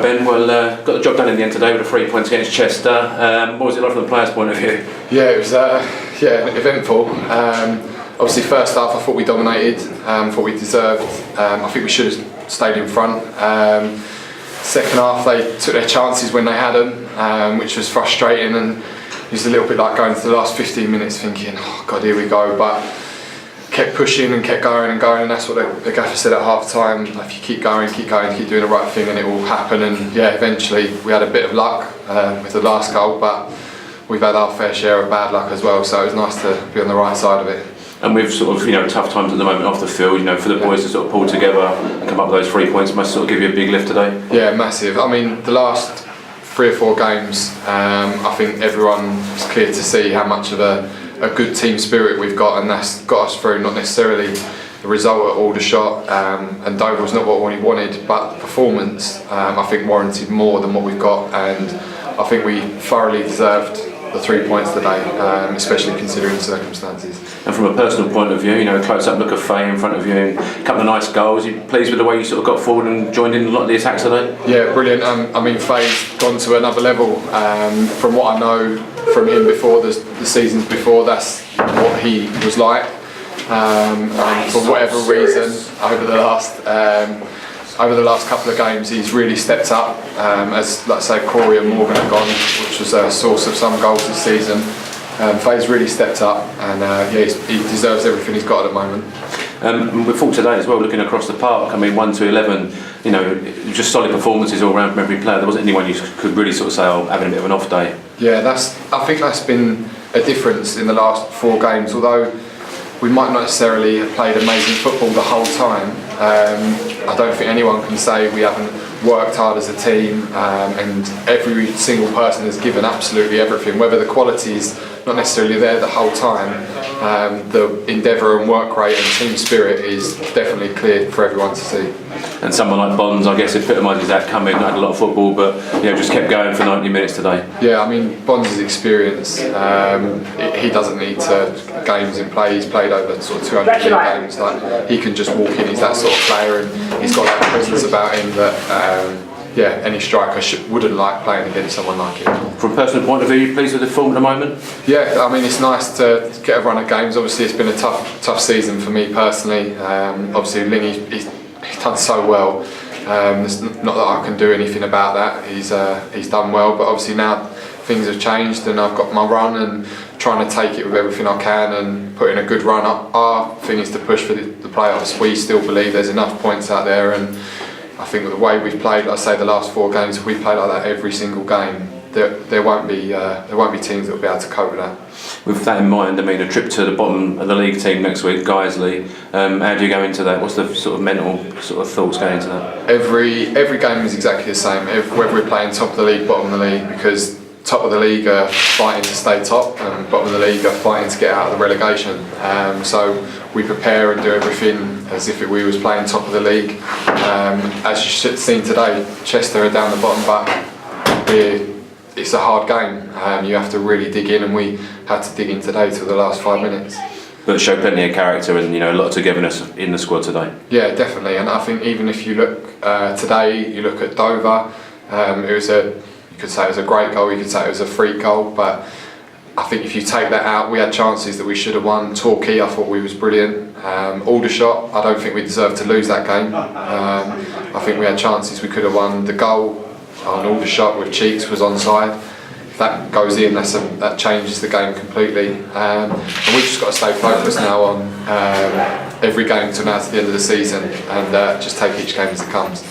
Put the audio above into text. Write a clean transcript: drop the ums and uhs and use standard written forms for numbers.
Ben. Well, got the job done in the end today with the 3 points against Chester. What was it like from the players' point of view? Yeah, it was eventful. Obviously, first half I thought we dominated, thought we deserved. I think we should have stayed in front. Second half they took their chances when they had them, which was frustrating, and it was a little bit like going to the last 15 minutes thinking, oh God, here we go. But kept pushing and kept going, and that's what the gaffer said at half time. If you keep going, keep doing the right thing, and it will happen. And yeah, eventually we had a bit of luck with the last goal, but we've had our fair share of bad luck as well, so it was nice to be on the right side of it. And with sort of tough times at the moment off the field, for the boys to sort of pull together and come up with those 3 points must sort of give you a big lift today. Yeah, massive. I mean, the last 3 or 4 games, I think everyone's clear to see how much of a good team spirit we've got, and that's got us through. Not necessarily the result at Aldershot, and Dover was not what we wanted, but the performance I think warranted more than what we've got, and I think we thoroughly deserved the 3 points today, especially considering the circumstances. And from a personal point of view, a close-up look of Faye in front of you, and a couple of nice goals. Are you pleased with the way you sort of got forward and joined in a lot of the attacks today? Yeah, brilliant. I mean, Faye's gone to another level. From what I know from him before, the seasons before, that's what he was like. And for whatever reason, over the last couple of games, he's really stepped up. As, let's say, Corey and Morgan have gone, which was a source of some goals this season. Faye's really stepped up, and he deserves everything he's got at the moment. We thought today as well, looking across the park, 1 to 11, just solid performances all round from every player. There wasn't anyone you could really sort of say, having a bit of an off day. Yeah, I think that's been a difference in the last 4 games, although we might not necessarily have played amazing football the whole time. I don't think anyone can say we haven't worked hard as a team, and every single person has given absolutely everything, whether the quality is not necessarily there the whole time. The endeavour and work rate and team spirit is definitely clear for everyone to see. And someone like Bonds, I guess, epitomises that, come in, not had a lot of football, but just kept going for 90 minutes today. Yeah, I mean, Bonds' experience, he doesn't need games in play. He's played over sort of 200 games. Like, he can just walk in. He's that sort of player, and he's got that presence about him that any striker wouldn't like playing against someone like him. From a personal point of view, are you pleased with the form at the moment? Yeah, I mean, it's nice to get a run of games. Obviously, it's been a tough season for me personally. Obviously, Lingy, he's done so well. It's not that I can do anything about that. He's done well, but obviously now things have changed, and I've got my run and trying to take it with everything I can and put in a good run up. Our thing is to push for the playoffs. We still believe there's enough points out there, and I think the way we've played, let's say the last 4 games, if we play like that every single game, there won't be teams that will be able to cope with that. With that in mind, a trip to the bottom of the league team next week, Guiseley. How do you go into that? What's the sort of mental sort of thoughts going into that? Every game is exactly the same. Whether we're playing top of the league, bottom of the league, because top of the league are fighting to stay top, and bottom of the league are fighting to get out of the relegation. So we prepare and do everything as if we was playing top of the league. As you've seen today, Chester are down the bottom, but it's a hard game. You have to really dig in, and we had to dig in today till the last 5 minutes. But show plenty of character and a lot of togetherness in the squad today. Yeah, definitely. And I think even if you look today, you look at Dover. You could say it was a great goal. You could say it was a freak goal, but I think if you take that out, we had chances that we should have won. Torquay, I thought we was brilliant. Aldershot, I don't think we deserved to lose that game. I think we had chances we could have won. The goal on Aldershot with Cheeks was onside. If that goes in, that changes the game completely. And we've just got to stay focused now on every game till now to the end of the season, and just take each game as it comes.